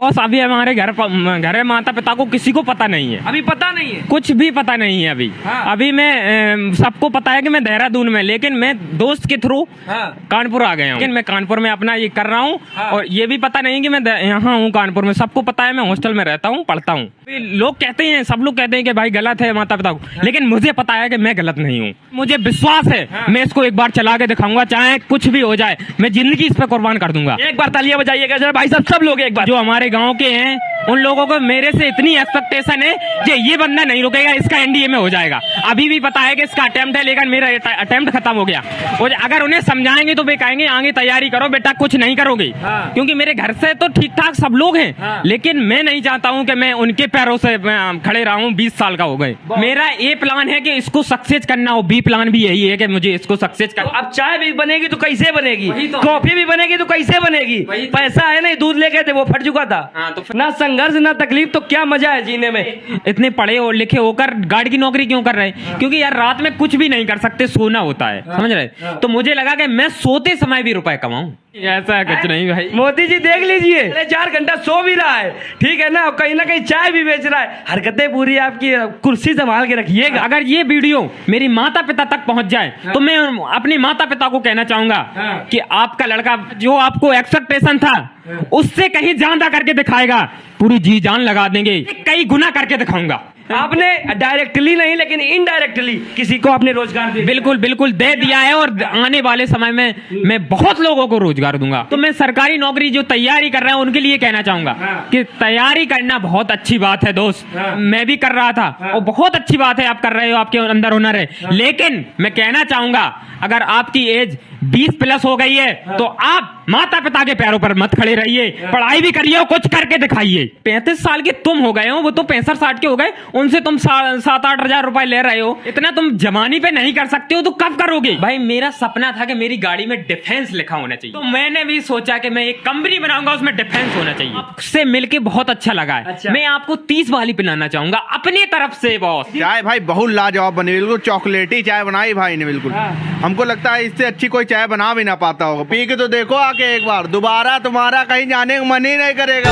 Boss अभी हमारे घर माता पिता को किसी को पता नहीं है, अभी पता नहीं है, कुछ भी पता नहीं है अभी। हाँ। अभी मैं सबको पता है कि मैं देहरादून में, लेकिन मैं दोस्त के थ्रू कानपुर आ गया हूँ। लेकिन मैं कानपुर में अपना ये कर रहा हूँ और ये भी पता नहीं कि मैं यहाँ हूँ कानपुर में। सबको पता है मैं हॉस्टल में रहता हूँ, पढ़ता हूँ। लोग कहते हैं, सब लोग कहते हैं कि भाई गलत है माता पिता को, लेकिन मुझे पता है कि मैं गलत नहीं हूँ। मुझे विश्वास है मैं इसको एक बार चला के दिखाऊंगा, चाहे कुछ भी हो जाए, मैं जिंदगी इस पे कुर्बान कर दूंगा। एक बार तालियां बजाइएगा जरा भाई साहब, सब लोग एक बार। जो हमारे गांव के हैं उन लोगों को मेरे से इतनी एक्सपेक्टेशन है कि ये बंदा नहीं रुकेगा, इसका एनडीए में हो जाएगा। अभी भी पता है कि इसका अटेम्प्ट है, लेकिन मेरा अटेम्प्ट खत्म हो गया। और अगर उन्हें समझाएंगे तो वे कहेंगे आगे तैयारी करो बेटा, कुछ नहीं करोगे। क्योंकि मेरे घर से तो ठीक ठाक सब लोग हैं, लेकिन मैं नहीं चाहता हूं कि मैं उनके पैरों से खड़े रहा हूं। 20 साल का हो गए। मेरा ए प्लान है कि इसको सक्सेस करना हो, बी प्लान भी यही है कि मुझे इसको सक्सेस करना। अब चाय भी बनेगी तो कैसे बनेगी, तो कॉफी भी बनेगी तो कैसे बनेगी। पैसा है नहीं, दूध लेके थे वो फट चुका था। तो ना संघर्ष ना तकलीफ, तो क्या मजा है जीने में। इतने पढ़े और लिखे होकर गार्ड की नौकरी क्यों कर रहे हैं? क्योंकि यार रात में कुछ भी नहीं कर सकते, सोना होता है, समझ रहे। तो मुझे लगा कि मैं सोते समय भी रुपए कमाऊं। ऐसा कुछ नहीं भाई। मोदी जी देख लीजिए, 4 घंटा सो भी रहा है, ठीक है ना, कहीं ना कहीं चाय भी बेच रहा है। हरकतें पूरी आपकी, कुर्सी संभाल के रखिएगा। अगर ये वीडियो मेरी माता पिता तक पहुंच जाए तो मैं अपने माता पिता को कहना चाहूंगा कि आपका लड़का जो आपको एक्सपेक्टेशन था उससे कहीं ज्यादा करके दिखाएगा, पूरी जी जान लगा देंगे, कई गुना करके दिखाऊंगा। आपने डायरेक्टली नहीं लेकिन इनडायरेक्टली किसी को आपने रोजगार दिया। बिल्कुल बिल्कुल दे दिया है, और आने वाले समय में मैं बहुत लोगों को रोजगार दूंगा। तो मैं सरकारी नौकरी जो तैयारी कर रहे हैं उनके लिए कहना चाहूंगा कि तैयारी करना बहुत अच्छी बात है दोस्त। मैं भी कर रहा था और बहुत अच्छी बात है आप कर रहे हो, आपके अंदर हुनर है। लेकिन मैं कहना चाहूंगा अगर आपकी एज 20+ हो गई है तो आप माता पिता के पैरों पर मत खड़े रहिए, पढ़ाई भी करिए और कुछ करके दिखाइए। 35 साल के तुम हो गए हो, वो तो 65-60 के हो गए, उनसे तुम 7-8 हजार रुपए ले रहे हो। इतना तुम जवानी पे नहीं कर सकते हो तो कब करोगे? भाई मेरा सपना था कि मेरी गाड़ी में डिफेंस लिखा होना चाहिए, तो मैंने भी सोचा कि मैं एक कंपनी बनाऊंगा, उसमें डिफेंस होना चाहिए। आपसे मिलके बहुत अच्छा लगा है। अच्छा। मैं आपको 30 वाली पिलाना चाहूंगा अपनी तरफ से बॉस। चाय भाई बहुत लाजवाब बनी, बिल्कुल चॉकलेटी चाय बनाई भाई ने बिल्कुल। हमको लगता है इससे अच्छी कोई चाय बना भी ना पाता होगा। पी के तो देखो आके एक बार, दोबारा तुम्हारा कहीं जाने का मन ही नहीं करेगा।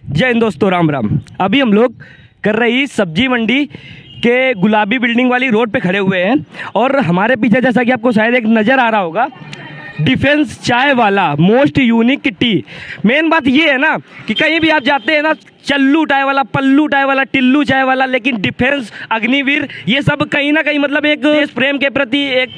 जय हिंद दोस्तों, राम राम। अभी हम लोग कर रही सब्जी मंडी के गुलाबी बिल्डिंग वाली रोड पे खड़े हुए हैं और हमारे पीछे जैसा कि आपको शायद एक नज़र आ रहा होगा, डिफेंस चाय वाला मोस्ट यूनिक टी। मेन बात ये है ना कि कहीं भी आप जाते हैं ना, चल्लू चाय वाला, पल्लू चाय वाला, टिल्लू चाय वाला, लेकिन डिफेंस, अग्निवीर, ये सब कहीं ना कहीं मतलब एक देश प्रेम के प्रति एक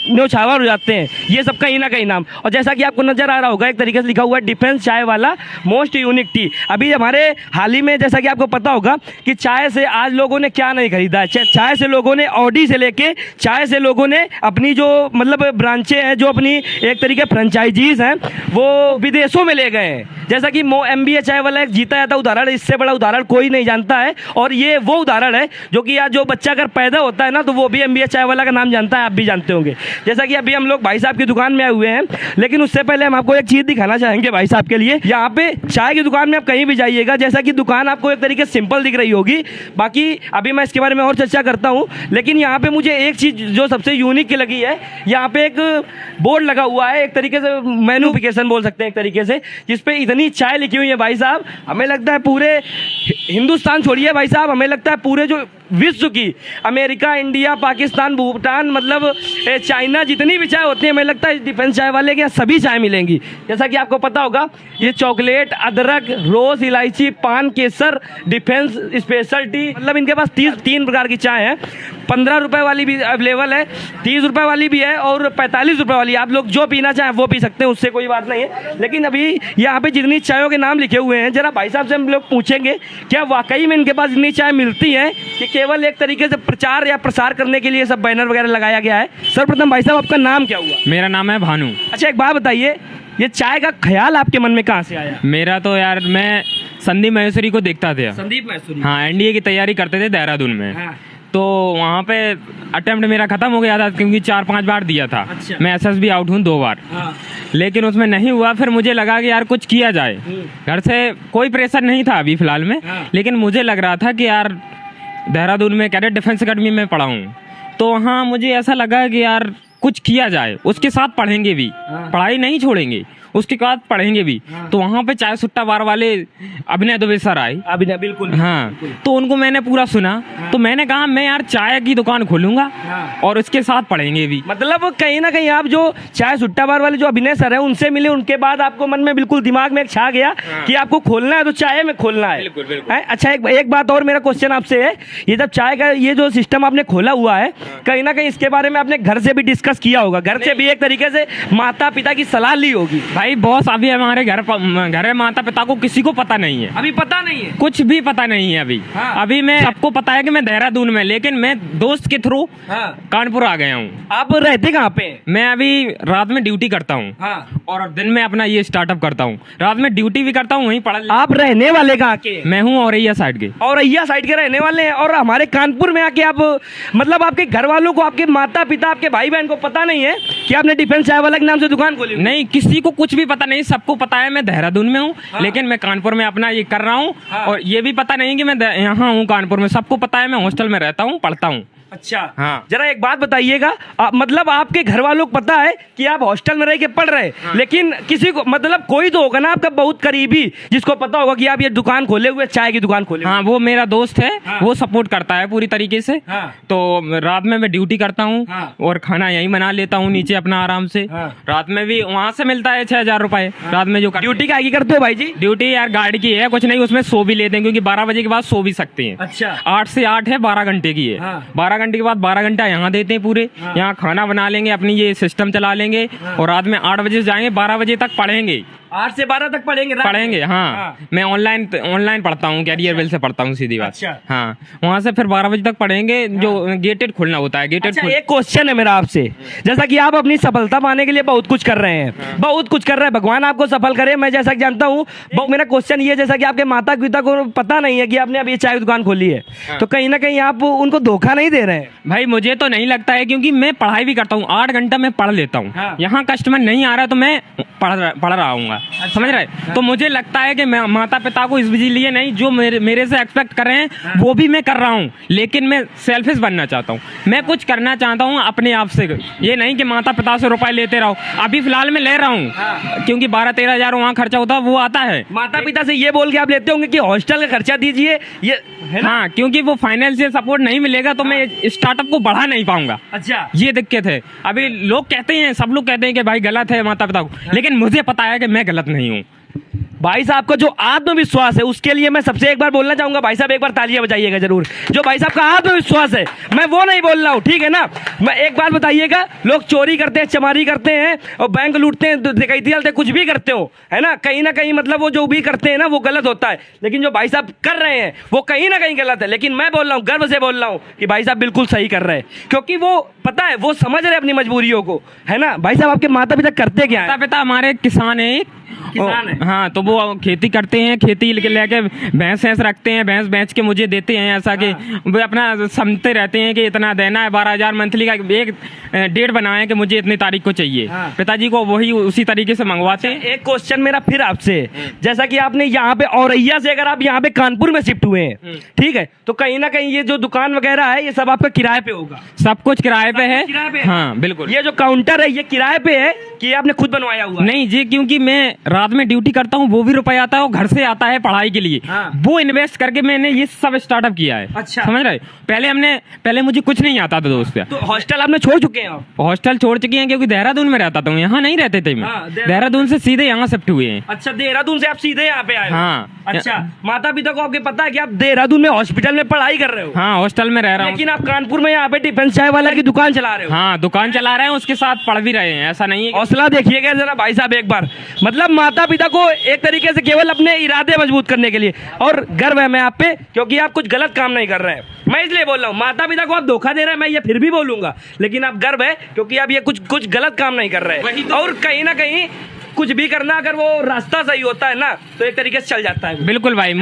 न्यौछावर हो जाते हैं, ये सब कहीं ना कहीं नाम। और जैसा कि आपको नजर आ रहा होगा एक तरीके से लिखा हुआ है डिफेंस चाय वाला मोस्ट यूनिक टी। अभी हमारे हाल ही में जैसा कि आपको पता होगा कि चाय से आज लोगों ने क्या नहीं खरीदा है। चाय से लोगों ने ऑडी से लेके, चाय से लोगों ने अपनी जो मतलब ब्रांचें हैं, जो अपनी एक तरीके फ्रेंचाइजीज हैं, वो विदेशों में ले गए हैं। जैसा कि MBA चाय वाला एक जीता जाता उदाहरण, इससे बड़ा उदाहरण कोई नहीं जानता है। और ये वो उदाहरण है जो कि आज जो बच्चा अगर पैदा होता है ना तो वो भी MBA चाय वाला का नाम जानता है, आप भी जानते होंगे। जैसा कि अभी हम लोग भाई साहब की दुकान में आए हुए हैं, लेकिन उससे पहले हम आपको एक चीज़ दिखाना चाहेंगे भाई साहब के लिए। यहाँ पे चाय की दुकान में आप कहीं भी जाइएगा, जैसा कि दुकान आपको एक तरीके से सिंपल दिख रही होगी, बाकी अभी मैं इसके बारे में और चर्चा करता हूँ। लेकिन यहाँ पे मुझे एक चीज़ जो सबसे यूनिक लगी है, यहाँ पे एक बोर्ड लगा हुआ है, एक तरीके से मेनूफिकेशन बोल सकते हैं एक तरीके से, जिसपे इतनी चाय लिखी हुई है भाई साहब। हमें लगता है पूरे हिंदुस्तान छोड़िए भाई साहब, हमें लगता है पूरे जो विश्व की, अमेरिका, इंडिया, पाकिस्तान, भूटान, मतलब चाइना, जितनी भी चाय होती है, हमें लगता है डिफेंस चाय वाले के यहाँ सभी चाय मिलेंगी। जैसा कि आपको पता होगा, ये चॉकलेट, अदरक, रोज, इलायची, पान, केसर, डिफेंस स्पेशल टी, मतलब इनके पास 3 प्रकार की चाय है। 15 रुपए वाली भी अवेलेबल है, 30 रुपए वाली भी है और 45 रुपए वाली। आप लोग जो पीना चाहें वो पी सकते हैं, उससे कोई बात नहीं है। लेकिन अभी यहाँ पे जितनी चायों के नाम लिखे हुए हैं, जरा भाई साहब से हम लोग पूछेंगे क्या वाकई में इनके पास इतनी चाय मिलती है कि केवल एक तरीके से प्रचार या प्रसार करने के लिए सब बैनर वगैरह लगाया गया है। सर्वप्रथम भाई साहब आपका नाम क्या हुआ? मेरा नाम है भानु। अच्छा, एक बात बताइए, ये चाय का ख्याल आपके मन में कहाँ से आया? मेरा तो यार, मैं संदीप महेश्वरी को देखता था। संदीप महेश्वरी? हाँ, एनडीए की तैयारी करते थे देहरादून में। हाँ। तो वहाँ पे अटेम्प्ट मेरा खत्म हो गया था, क्योंकि 4-5 बार दिया था। अच्छा। मैं SSB आउट हूँ 2 बार। हाँ। लेकिन उसमें नहीं हुआ। फिर मुझे लगा कि यार कुछ किया जाए। घर से कोई प्रेशर नहीं था अभी फिलहाल में। हाँ। लेकिन मुझे लग रहा था कि यार देहरादून में कैडेट डिफेंस अकेडमी में पढ़ा हूँ, तो वहाँ मुझे ऐसा लगा कि यार कुछ किया जाए, उसके साथ पढ़ेंगे भी, पढ़ाई नहीं छोड़ेंगे। उसके बाद पढ़ेंगे भी। तो वहाँ पे चाय सुट्टा बार वाले अभिनय दुबे सर आए। अभिनय बिल्कुल। हाँ, तो उनको मैंने पूरा सुना, तो मैंने कहा मैं यार चाय की दुकान खोलूंगा और उसके साथ पढ़ेंगे भी। मतलब कहीं ना कहीं आप जो चाय सुट्टा बार वाले जो अभिनय सर है उनसे मिले, उनके बाद आपको मन में बिल्कुल दिमाग में एक छा गया कि आपको खोलना है तो चाय में खोलना है। बिल्कुल, बिल्कुल। अच्छा, एक बात और मेरा क्वेश्चन आपसे है, ये जब चाय का ये जो सिस्टम आपने खोला हुआ है, कहीं ना कहीं इसके बारे में आपने घर से भी डिस्कस किया होगा, घर से भी एक तरीके से माता पिता की सलाह ली होगी। भाई बॉस, अभी हमारे घर में माता पिता को किसी को पता नहीं है, अभी पता नहीं है, कुछ भी पता नहीं है अभी। अभी मैं सबको पता है कि मैं देहरादून में, लेकिन मैं दोस्त के थ्रू कानपुर आ गया हूँ। आप रहते कहाँ पे? मैं अभी रात में ड्यूटी करता हूँ और दिन में अपना ये स्टार्टअप करता हूँ। रात में ड्यूटी भी करता हूँ, वहीं पढ़ा। आप रहने वाले कहाँ के? मैं हूँ औरैया साइड के। औरैया साइड के रहने वाले हैं, और हमारे कानपुर में आके आप, मतलब आपके घर वालों को, आपके माता पिता, आपके भाई बहन को पता नहीं है कि आपने डिफेंस चाय वाला के नाम से दुकान खोली? नहीं, किसी को कुछ भी पता नहीं। सबको पता है मैं देहरादून में हूँ, लेकिन मैं कानपुर में अपना ये कर रहा हूँ। और ये भी पता नहीं कि मैं यहाँ हूँ कानपुर में। सबको पता है मैं हॉस्टल में रहता हूँ, पढ़ता हूँ। अच्छा, हाँ। जरा एक बात बताइएगा, मतलब आपके घर वालों को पता है कि आप हॉस्टल में रह के पढ़ रहे हैं, लेकिन किसी को, मतलब कोई तो होगा ना आपका बहुत करीबी जिसको पता होगा कि आप ये दुकान खोले हुए, चाय की दुकान खोले? हाँ, वो मेरा दोस्त है। वो सपोर्ट करता है पूरी तरीके से। तो रात में मैं ड्यूटी करता हूँ और खाना यहीं बना लेता हूँ नीचे अपना आराम से। रात में भी वहाँ से मिलता है 6,000 रुपए रात में। जो ड्यूटी क्या करते हो भाई जी? ड्यूटी यार गार्ड की है, कुछ नहीं, उसमें सो भी लेते हैं क्योंकि 12 बजे के बाद सो भी सकते हैं। अच्छा, 8 से 8 है, 12 घंटे की है। 12 घंटे के बाद 12 घंटा यहाँ देते हैं पूरे। यहाँ खाना बना लेंगे, अपनी ये सिस्टम चला लेंगे और रात में 8 बजे से जाएंगे, 12 बजे तक पढ़ेंगे। 8 से 12 तक पढ़ेंगे? हाँ। मैं ऑनलाइन पढ़ता हूँ, कैरियर वेल से पढ़ता हूँ, सीधी बात। अच्छा। हाँ, वहाँ से फिर 12 बजे तक पढ़ेंगे। जो गेटेड खोलना होता है, गेटेड। अच्छा, एक क्वेश्चन है मेरा आपसे, जैसा कि आप अपनी सफलता पाने के लिए बहुत कुछ कर रहे हैं, बहुत कुछ कर रहे हैं, भगवान आपको सफल करे, मैं जैसा कि जानता हूँ। मेरा क्वेश्चन ये, जैसा कि आपके माता पिता को पता नहीं है कि आपने अभी चाय की दुकान खोली है, तो कहीं ना कहीं आप उनको धोखा नहीं दे रहे हैं? भाई मुझे तो नहीं लगता है, क्योंकि मैं पढ़ाई भी करता हूँ, 8 घंटा मैं पढ़ लेता हूँ। यहाँ कस्टमर नहीं आ रहा तो मैं पढ़ रहा हूँ, समझ रहे? तो मुझे लगता है कि मैं माता पिता को इसलिए नहीं, जो मेरे से एक्सपेक्ट कर रहे हैं वो भी मैं कर रहा हूँ, लेकिन मैं सेल्फिश बनना चाहता हूँ। मैं कुछ करना चाहता हूँ अपने आप से, ये नहीं कि माता पिता से रुपए लेते रहो। अभी फिलहाल मैं ले रहा हूँ क्योंकि 12-13 हजार वहाँ खर्चा होता है, वो आता है। माता पिता से ये बोल के आप लेते होंगे कि हॉस्टल का खर्चा दीजिए, ये है ना? हाँ, क्योंकि वो फाइनेंशियल सपोर्ट नहीं मिलेगा तो मैं स्टार्टअप को बढ़ा नहीं पाऊंगा। अच्छा, ये दिक्कत है। अभी लोग कहते हैं, सब लोग कहते हैं कि भाई गलत है माता पिता को, लेकिन मुझे पता है कि मैं गलत नहीं हूँ। भाई साहब का जो आत्मविश्वास है उसके लिए मैं सबसे एक बार बोलना चाहूंगा, भाई साहब एक बार तालियां बजाइएगा जरूर। जो भाई साहब का आत्मविश्वास है, मैं वो नहीं बोल रहा हूँ, ठीक है ना? मैं एक बात बताइएगा, लोग चोरी करते हैं, चमारी करते हैं और बैंक लूटते हैं, डकैती डालते हैं, कुछ भी करते हो, है ना? कहीं ना कहीं मतलब वो जो भी करते हैं ना वो गलत होता है, लेकिन जो भाई साहब कर रहे हैं वो कहीं ना कहीं गलत है। लेकिन मैं बोल रहा हूँ, गर्व से बोल रहा हूँ कि भाई साहब बिल्कुल सही कर रहे हैं, क्योंकि वो पता है, वो समझ रहे अपनी मजबूरियों को, है ना? भाई साहब आपके माता पिता करते क्या है? माता पिता हमारे किसान है। हाँ, तो वो खेती करते हैं, खेती लेके भैंस रखते हैं, भैंस बेच के मुझे देते हैं। ऐसा कि वो अपना समझते रहते हैं कि इतना देना है, 12,000 मंथली का एक डेट बनाए कि मुझे इतनी तारीख को चाहिए। पिताजी को वही उसी तरीके से मंगवाते हैं। एक क्वेश्चन मेरा फिर आपसे, जैसा कि आपने यहाँ पे औरैया से अगर आप यहाँ पे कानपुर में शिफ्ट हुए हैं, ठीक है, तो कहीं ना कहीं ये जो दुकान वगैरह है ये सब आपका किराए पे होगा? सब कुछ किराए पे है। हाँ बिल्कुल। ये जो काउंटर है ये किराए पे है कि आपने खुद बनवाया हुआ? नहीं जी, क्योंकि मैं रात में ड्यूटी करता हूँ, वो भी रुपया आता है और घर से आता है पढ़ाई के लिए। वो इन्वेस्ट करके मैंने ये सब स्टार्टअप किया है। अच्छा, समझ रहे? पहले मुझे कुछ नहीं आता था दोस्त। तो हॉस्टल आपने छोड़ चुके हैं? हॉस्टल छोड़ चुके हैं क्योंकि देहरादून में रहता था, यहाँ नहीं रहते थे मैं। देहरादून से सीधे यहाँ शिफ्ट हुए हैं। अच्छा, देहरादून से आप सीधे यहाँ पे आए? हाँ। अच्छा, माता पिता को आपके पता है कि आप देहरादून में हॉस्पिटल में पढ़ाई कर रहे हो? हाँ, हॉस्टल में रह रहा हूँ, लेकिन आप कानपुर में यहाँ पे डिफेंस चाय वाला की दुकान चला रहे हो? हाँ, दुकान चला रहे हैं, उसके साथ पढ़ भी रहे हैं। ऐसा नहीं है। हौसला देखिएगा जरा भाई साहब एक बार, मतलब माता पिता को एक तरीके से केवल अपने इरादे मजबूत करने के लिए, और गर्व है मैं आप पे क्योंकि आप कुछ गलत काम नहीं कर रहे हैं। मैं इसलिए बोल रहा हूँ, माता पिता को आप धोखा दे रहे हैं, मैं ये फिर भी बोलूंगा, लेकिन आप गर्व है क्योंकि आप ये कुछ गलत काम नहीं कर रहे हैं। और कहीं ना कहीं कुछ भी करना, अगर वो रास्ता सही होता है ना तो एक तरीके से चल जाता है। बिल्कुल भाई,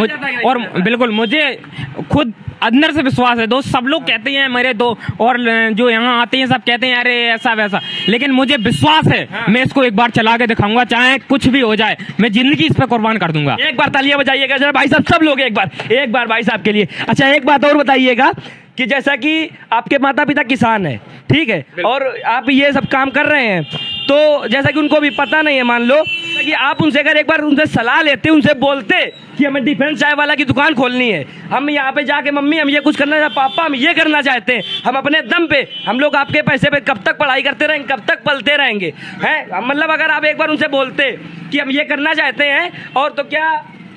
और बिल्कुल मुझे खुद अंदर से विश्वास है। दोस्त सब लोग कहते हैं मेरे दो, और जो यहाँ आते हैं सब कहते हैं अरे ऐसा वैसा, लेकिन मुझे विश्वास है मैं इसको एक बार चला के दिखाऊंगा, चाहे कुछ भी हो जाए, मैं जिंदगी इस पे कुर्बान कर दूंगा। एक बार तालियां बजाइएगा जरा भाई साहब, सब लोग एक बार भाई साहब के लिए। अच्छा, एक बात और बताइएगा कि जैसा कि आपके माता पिता किसान है, ठीक है, और आप ये सब काम कर रहे हैं, तो जैसा कि उनको भी पता नहीं है, मान लो कि आप उनसे अगर एक बार उनसे सलाह लेते, उनसे बोलते कि हमें डिफेंस चाय वाला की दुकान खोलनी है, हम यहाँ पे जाके मम्मी हम ये कुछ करना चाहते, पापा हम ये करना चाहते हैं, हम अपने दम पे, हम लोग आपके पैसे पे कब तक पढ़ाई करते रहेंगे, कब तक पलते रहेंगे, हैं, मतलब अगर आप एक बार उनसे बोलते कि हम ये करना चाहते हैं, और तो क्या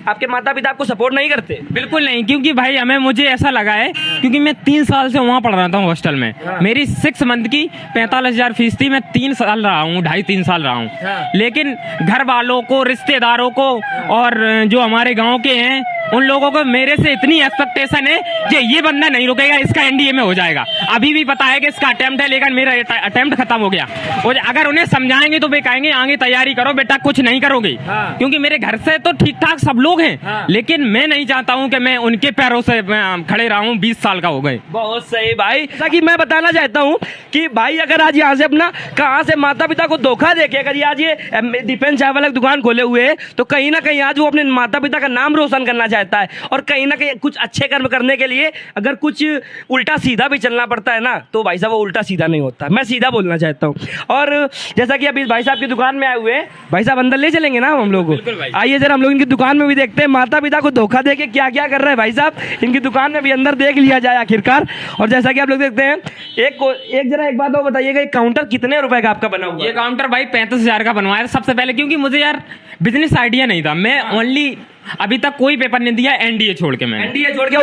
आपके माता पिता आपको सपोर्ट नहीं करते? बिल्कुल नहीं, क्योंकि भाई मुझे ऐसा लगा है, क्योंकि मैं 3 साल से वहाँ पढ़ रहा था हॉस्टल में। मेरी 6 मंथ की 45,000 फीस थी। मैं 3 साल रहा हूँ, 2.5-3 साल रहा हूँ। लेकिन घर वालों को, रिश्तेदारों को और जो हमारे गाँव के हैं उन लोगों को मेरे से इतनी एक्सपेक्टेशन है कि ये बंदा नहीं रुकेगा, इसका एनडीए में हो जाएगा। अभी भी पता है कि इसका अटेम्प्ट है, लेकिन मेरा अटेम्प्ट खत्म हो गया। और अगर उन्हें समझाएंगे तो वे कहेंगे आगे तैयारी करो बेटा, कुछ नहीं करोगे। क्योंकि मेरे घर से तो ठीक ठाक सब लोग हैं, लेकिन मैं नहीं चाहता हूं कि मैं उनके पैरों से खड़े रहा हूं। 20 साल का हो गए। बहुत सही भाई। जैसा कि मैं बताना चाहता हूं कि भाई अगर आज यहाँ से अपना कहाँ से माता पिता को धोखा देके अगर आज ये डिफेंस चाय वाला दुकान खोले हुए है, तो कहीं ना कहीं आज वो अपने माता पिता का नाम रोशन करना चाहता है। और कहीं ना कहीं कुछ अच्छे कर्म करने के लिए अगर कुछ उल्टा सीधा भी चलना पड़ता है ना, तो भाई साहब वो उल्टा सीधा नहीं होता। मैं सीधा बोलना चाहता हूँ। और जैसा कि अभी भाई साहब की दुकान में आए हुए हैं, भाई साहब अंदर ले चलेंगे ना हम लोग को? आइए जरा हम लोग इनकी दुकान में भी देखते हैं माता पिता को धोखा देके क्या क्या कर रहे हैं भाई साहब। इनकी दुकान में भी अंदर देख लिया जाए आखिरकार। और जैसा कि आप लोग देखते हैं, एक बात और बताइएगा, ये काउंटर कितने रुपए का आपका बना हुआ? ये काउंटर भाई 35,000 का बनवाया सबसे पहले, क्योंकि मुझे यार बिजनेस आइडिया नहीं था। मैं ओनली अभी तक कोई पेपर नहीं दिया एनडीए छोड़ के। मैंने एनडीए छोड़ के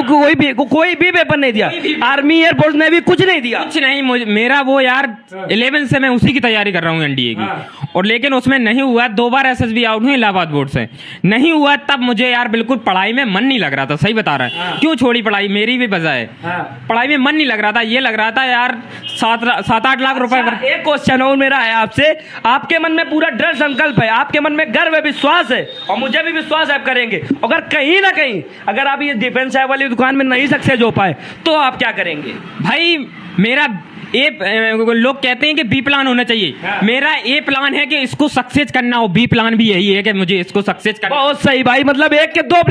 कोई भी पेपर नहीं दिया। आर्मी एयरफोर्स ने भी कुछ नहीं दिया, कुछ नहीं। मेरा वो यार 11 से मैं उसी की तैयारी कर रहा हूँ एनडीए की। और लेकिन उसमें नहीं हुआ। 2 बार एसएसबी आउट हुई इलाहाबाद बोर्ड से, नहीं हुआ। तब मुझे यार बिल्कुल पढ़ाई में मन नहीं लग रहा था। सही बता रहा है। क्यों छोड़ी पढ़ाई? मेरी भी वजह है। पढ़ाई में मन नहीं लग रहा था। ये लग रहा था यार 7-8 लाख रुपए। एक क्वेश्चन और मेरा है आपसे, आपके मन में पूरा दृढ़ संकल्प है, आपके मन में गर्व है, विश्वास है, और मुझे भी विश्वास है आप करेंगे। अगर कहीं ना कहीं अगर आप ये डिफेंस चाय वाली दुकान में नहीं सक्सेस हो पाए तो आप क्या करेंगे? भाई मेरा लोग कहते हैं कि बी प्लान होना चाहिए। मेरा ए प्लान है कि इसको सक्सेस करना हो। बी प्लान भी यही है कि मुझे इसको सक्सेस करना। बहुत सही भाई। मतलब एक के दो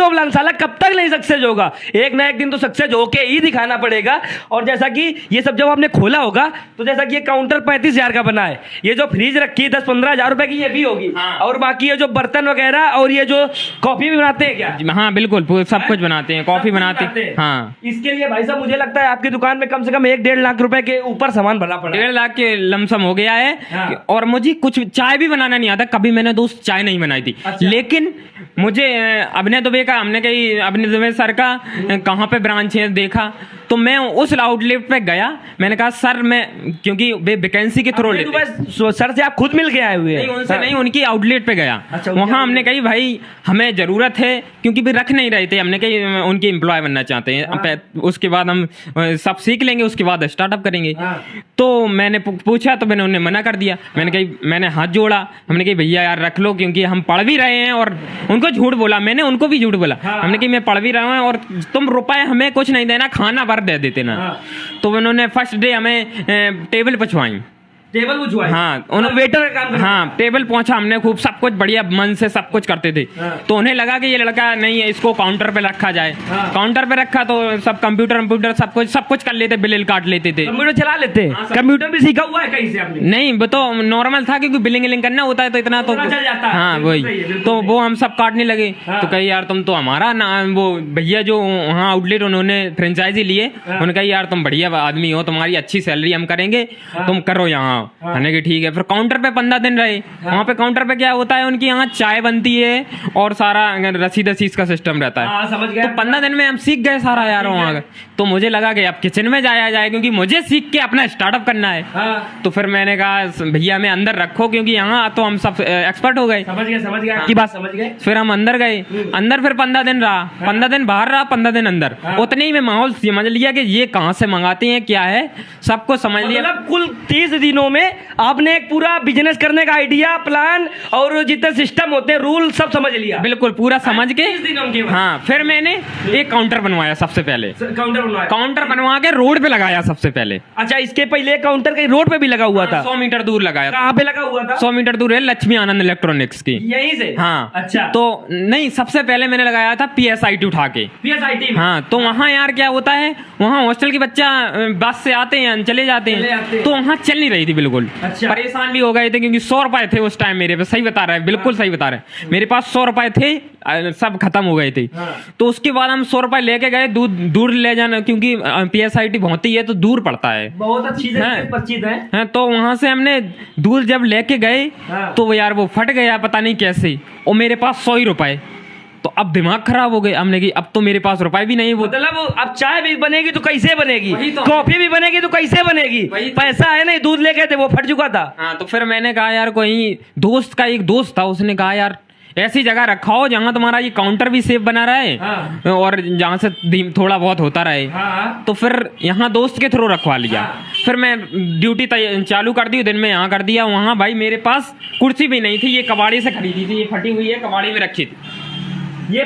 प्लान साला कब तक नहीं सक्सेस होगा? एक ना एक दिन तो सक्सेस होके ही दिखाना पड़ेगा। और जैसा कि ये सब जब आपने खोला होगा, तो जैसा कि ये काउंटर 35,000 का बना है, ये जो फ्रीज रखी है 10-15 हजार रुपए की, ये भी होगी। और बाकी ये जो बर्तन वगैरह और ये जो कॉफी भी बनाते हैं क्या? हाँ बिल्कुल, सब कुछ बनाते हैं, कॉफी बनाते हैं। हाँ, इसके लिए भाई साहब मुझे लगता है आपकी दुकान में कम से कम 1-1.5 लाख रुपए के ऊपर सामान भरना पड़ा। 1.5 लाख के लमसम हो गया है। और मुझे कुछ चाय भी बनाना नहीं आता। कभी मैंने दोस्त चाय नहीं बनाई थी। लेकिन मुझे अभिनय दुबे का, हमने कही अभिनय दुबे सर का कहाँ पे ब्रांच है देखा, तो मैं उस आउटलेट पे गया। मैंने कहा सर मैं, क्योंकि वे वैकेंसी के थ्रू लेते। सर से आप खुद मिल के आए हुए? नहीं, उनसे नहीं, उनकी आउटलेट पे गया। वहाँ हमने कही भाई हमें जरूरत है, क्योंकि भी रख नहीं रहे थे। हमने कही उनकी एम्प्लॉय बनना चाहते हैं। उसके बाद हम सब सीख लेंगे, उसके बाद स्टार्टअप करेंगे। तो मैंने पूछा, तो मैंने उन्हें मना कर दिया। मैंने हाथ जोड़ा, हमने कही भैया यार रख लो, क्योंकि हम पढ़ भी रहे हैं। और उनको झूठ बोला, मैंने उनको भी झूठ बोला। हमने कही मैं पढ़ भी रहा हूँ और तुम रुपए हमें कुछ नहीं देना, खाना भर दे देते ना। तो उन्होंने फर्स्ट डे हमें टेबल पहुंचवाई। टेबल पहुंचवाई? हाँ, उन्होंने वेटर का काम। हाँ, टेबल पहुंचा हमने, खूब सब कुछ बढ़िया मन से सब कुछ करते थे। तो उन्हें लगा कि ये लड़का नहीं है, इसको काउंटर पे रखा जाए। काउंटर पे रखा तो सब कंप्यूटर सब कुछ कर लेते, बिल काट लेते थे। कंप्यूटर चला लेते? कंप्यूटर भी सीखा हुआ है कहीं से आपने? नहीं, वो तो नॉर्मल था, क्योंकि बिलिंग करना होता है तो इतना तो हाँ वही। तो वो हम सब काटने लगे। तो कही यार तुम तो हमारा ना, वो भैया जो वहाँ आउटलेट उन्होंने फ्रेंचाइजी लिए, उन्होंने कहा यार तुम बढ़िया आदमी हो, तुम्हारी अच्छी सैलरी हम करेंगे, तुम करो यहाँ। हमने कहा ठीक है। फिर काउंटर पे 15 दिन रहे। वहाँ पे काउंटर पे क्या होता है, उनकी यहाँ चाय बनती है और सारा रसीद का सिस्टम रहता है। समझ गया। तो 15 दिन में हम सीख गए सारा यार वहाँ का। तो मुझे लगा कि अब किचन में जाया जाए, क्योंकि मुझे सीख के अपना स्टार्टअप करना है। तो फिर मैंने कहा भैया मैं अंदर रखो, क्योंकि यहाँ तो हम सब एक्सपर्ट हो गए। समझ गया की बात, समझ गए। फिर हम अंदर गए। अंदर फिर 15 दिन रहा, 15 दिन बाहर रहा, 15 दिन अंदर। उतने ही में माहौल समझ लिया कि ये कहाँ से मंगाते हैं, क्या है, सबको समझ लिया। कुल 30 दिनों में आपने एक पूरा बिजनेस करने का आइडिया, प्लान और जितने सिस्टम होते हैं, रूल सब समझ लिया। बिल्कुल पूरा समझ के। 30 दिनों के बाद। हाँ, फिर मैंने एक काउंटर बनवाया सबसे पहले। काउंटर बनवाया। काउंटर बनवा के रोड पे लगाया सबसे पहले। अच्छा, इसके पहले काउंटर कहीं रोड पे भी लगा हुआ था? 100 मीटर दूर लगाया। कहाँ पे लगा हुआ था? 100 मीटर दूर है, लक्ष्मी आनंद इलेक्ट्रॉनिक्स की। यहीं से? हाँ। अच्छा, तो नहीं, सबसे पहले मैंने लगाया था PSIT उठा के। PSIT में? हाँ, तो वहाँ यार क्या होता है, वहाँ हॉस्टल के बच्चा बस से आते हैं, चले जाते हैं, तो वहाँ चल नहीं रही थी बिल्कुल। अच्छा। परेशान भी हो गए थे क्योंकि 100 रुपए थे उस टाइम मेरे पे। सही बता रहा है, बिल्कुल सही बता रहे हैं। मेरे पास 100 रुपए थे, सब खत्म हो गए थे। तो उसके बाद हम 100 रुपए लेके गए दूर ले जाना, क्योंकि PSIT बहुत ही है तो दूर पड़ता है। बहुत अच्छी परिचित है। तो वहां से हमने दूध जब लेके गए तो यार वो फट गया, पता नहीं कैसे, और मेरे पास 100 ही रुपए। तो अब दिमाग खराब हो गए हमने कि अब तो मेरे पास रुपए भी नहीं। वो मतलब अब चाय भी बनेगी तो कैसे बनेगी, तो कॉफी भी बनेगी तो कैसे बनेगी, पैसा है नहीं, दूध लेके थे वो फट चुका था। हाँ, तो फिर मैंने कहा यार, कोई दोस्त का एक दोस्त था, उसने कहा यार ऐसी जगह रखाओ जहां तुम्हारा ये काउंटर भी सेफ बना रहे और जहां से थोड़ा बहुत होता रहे। तो फिर यहाँ दोस्त के थ्रू रखवा लिया। फिर मैं ड्यूटी चालू कर दी, दिन में यहाँ कर दिया। वहाँ भाई मेरे पास कुर्सी भी नहीं थी, ये कबाड़ी से खरीदी थी, ये फटी हुई है, कबाड़ी में रखी थी। ये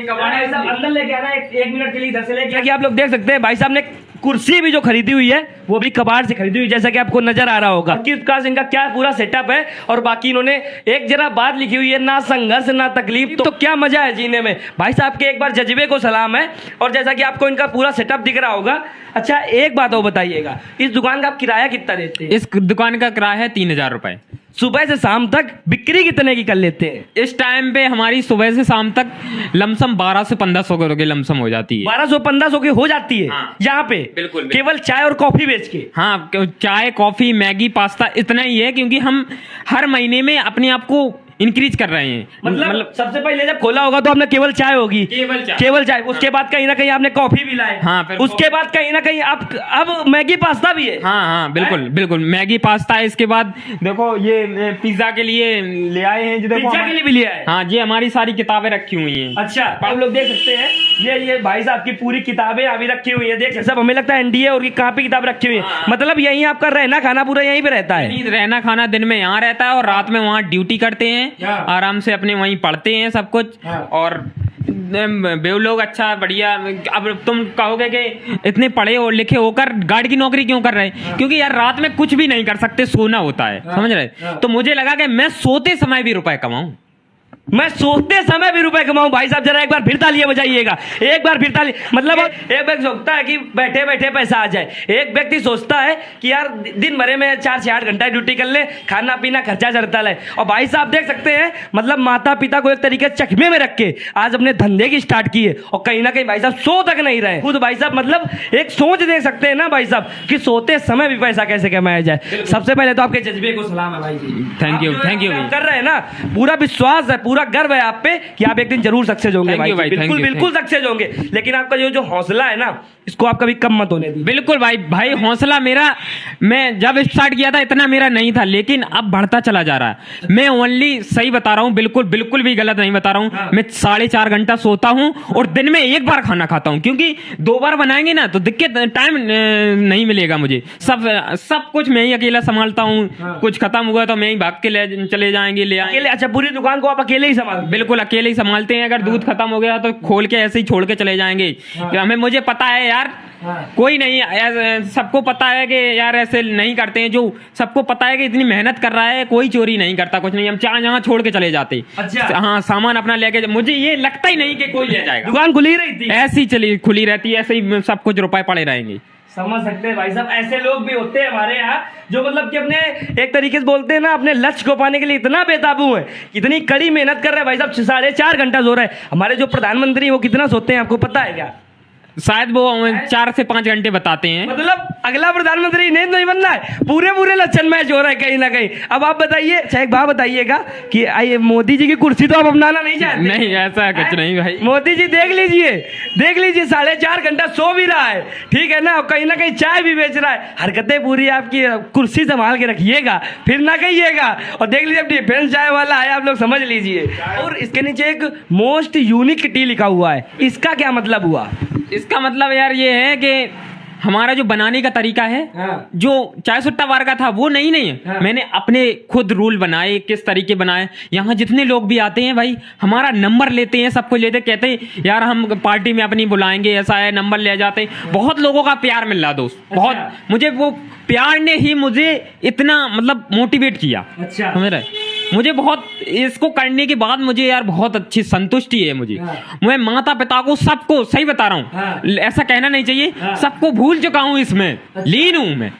कबाड़ी अंदर लेके आना, एक मिनट के लिए इधर से लेके आप लोग देख सकते हैं भाई साहब ने कुर्सी भी जो खरीदी हुई है वो भी कबाड़ से खरीदी हुई, जैसा कि आपको नजर आ रहा होगा कि इनका क्या पूरा सेटअप है। और बाकी इन्होंने एक जरा बात लिखी हुई है, ना संघर्ष ना तकलीफ, तो क्या मजा है जीने में। भाई साहब के एक बार जज्बे को सलाम है। और जैसा कि आपको इनका पूरा सेटअप दिख रहा होगा। अच्छा, एक बात और बताइएगा, इस दुकान का आप किराया कितना देते हैं? इस दुकान का किराया है 3000 रुपए। सुबह से शाम तक बिक्री कितने की कर लेते हैं? इस टाइम पे हमारी सुबह से शाम तक लमसम 1200 से 1500 की लमसम हो जाती है। 1200-1500 की हो जाती है। हाँ, यहाँ पे बिल्कुल केवल चाय और कॉफी बेच के? हाँ, चाय, कॉफी, मैगी, पास्ता, इतना ही है, क्योंकि हम हर महीने में अपने आप को इंक्रीज कर रहे हैं। मतलब सबसे पहले जब खोला होगा तो आपने केवल चाय होगी, केवल चाय। उसके बाद कहीं ना कहीं आपने कॉफी भी लाए। हाँ, फिर उसके बाद कहीं ना कहीं अब मैगी पास्ता भी है। हाँ, बिल्कुल बिल्कुल, मैगी पास्ता है। इसके बाद देखो ये पिज्जा के लिए ले आए हैं, पिज्जा के लिए भी ले आए। हाँ, ये हमारी सारी किताबें रखी हुई हैं। अच्छा, आप लोग देख सकते हैं, ये भाई साहब की पूरी किताबें अभी रखी हुई है। देख सब, हमें लगता है NDA और कॉपी किताब रखी हुई है। मतलब यहीं आपका रहना खाना पूरा यहीं पे रहता है? रहना खाना दिन में यहाँ रहता है और रात में वहाँ ड्यूटी करते हैं, आराम से अपने वहीं पढ़ते हैं सब कुछ। और बेव लोग अच्छा बढ़िया। अब तुम कहोगे कि इतने पढ़े और लिखे होकर गार्ड की नौकरी क्यों कर रहे हैं? क्योंकि यार रात में कुछ भी नहीं कर सकते, सोना होता है, समझ रहे? तो मुझे लगा कि मैं सोते समय भी रुपए कमाऊं, मैं सोते समय भी रुपए कमाऊं। भाई साहब जरा एक बार फिर तालियां बजाइएगा, एक बार फिर ताली। मतलब एक व्यक्ति सोचता है कि बैठे बैठे पैसा आ जाए, एक व्यक्ति सोचता है कि यार दिन भरे में 4 से 8 घंटा ड्यूटी कर ले, खाना पीना खर्चा चढ़ता है। और भाई साहब देख सकते हैं, मतलब माता पिता को एक तरीके चकमे में रख के आज अपने धंधे की स्टार्ट की है। और कहीं ना कहीं भाई साहब सो तक नहीं रहे खुद। भाई साहब मतलब एक सोच देख सकते हैं ना भाई साहब कि सोते समय भी पैसा कैसे कमाया जाए। सबसे पहले तो आपके जज्बे को सलाम है भाई जी, थैंक यू कर रहे हैं ना, पूरा विश्वास है, पूरा गर्व है आप पे कि आप एक दिन जरूर सक्सेस होंगे भाई, बिल्कुल सक्सेस होंगे। लेकिन आपका जो हौसला है ना, इसको आप कभी कम मत होने दीजिए। बिल्कुल भाई हौसला मेरा, मैं जब स्टार्ट किया था इतना मेरा नहीं था, लेकिन अब बढ़ता चला जा रहा है। मैं ओनली सही बता रहा हूँ, बिल्कुल भी गलत नहीं बता रहा हूँ। मैं 4.5 घंटा सोता हूँ और दिन में 1 बार खाना खाता हूँ, क्योंकि 2 बार बनाएंगे ना तो दिक्कत, टाइम नहीं मिलेगा मुझे। सब कुछ मैं ही अकेला संभालता हूँ। कुछ खत्म हुआ तो मैं ही भाग के चले जाएंगे, ले आएंगे। अच्छा, पूरी दुकान को आप अकेले ही संभाल? बिल्कुल अकेले ही संभालते हैं। अगर दूध खत्म हो गया तो खोल के ऐसे ही छोड़ के चले जाएंगे। हमें, मुझे पता है यार, कोई नहीं, सबको पता है कि यार ऐसे नहीं करते हैं। जो सबको पता है कि इतनी मेहनत कर रहा है, कोई चोरी नहीं करता, कुछ नहीं। हम जहाँ छोड़ के चले जाते। अच्छा। हाँ, सामान अपना लेके, मुझे ये लगता ही नहीं कि कोई ले जाएगा। दुकान खुली रहती है? ऐसी चली खुली रहती है, ऐसे ही सब कुछ रुपए पड़े रहेंगे। समझ सकते हैं भाई साहब, ऐसे लोग भी होते हैं हमारे यहाँ जो मतलब कि अपने एक तरीके से बोलते हैं ना, अपने लक्ष्य को पाने के लिए इतना बेताबू है, इतनी कड़ी मेहनत कर रहे हैं भाई साहब। 4.5 घंटा सो रहे हैं। हमारे जो प्रधानमंत्री वो कितना सोते हैं आपको पता है क्या? शायद वो 4 से 5 घंटे बताते हैं। मतलब अगला प्रधानमंत्री नहीं बनना है, पूरे लक्षण मैच हो रहा है कहीं ना कहीं। अब आप बताइए, एक बात बताइएगा कि मोदी जी की कुर्सी तो आप अपनाना नहीं चाहते? नहीं, ऐसा कुछ नहीं भाई। मोदी जी देख लीजिए 4.5 घंटा सो भी रहा है, ठीक है ना, कहीं ना कहीं चाय भी बेच रहा है। हरकतें पूरी आपकी, कुर्सी संभाल के रखिएगा, फिर ना कहिएगा। और देख लीजिए डिफेंस चाय वाला है, आप लोग समझ लीजिए। और इसके नीचे एक मोस्ट यूनिक टी लिखा हुआ है, इसका क्या मतलब हुआ? इसका मतलब यार ये है कि हमारा जो बनाने का तरीका है, जो चाय सुट्टा बार का था वो नहीं है। मैंने अपने खुद रूल बनाए, किस तरीके बनाए। यहाँ जितने लोग भी आते हैं भाई, हमारा नंबर लेते हैं, सब कुछ लेते हैं, कहते हैं यार हम पार्टी में अपनी बुलाएंगे, ऐसा है, नंबर ले जाते हैं। बहुत लोगों का प्यार मिल रहा दोस्त, बहुत। मुझे वो प्यार ने ही मुझे इतना मतलब मोटिवेट किया, समझ रहे। मुझे बहुत इसको करने के बाद मुझे यार बहुत अच्छी संतुष्टि है मुझे। मैं माता पिता को, सबको, सही बता रहा हूँ, ऐसा कहना नहीं चाहिए, सबको भूल चुका हूँ, इसमें लीन हूँ मैं।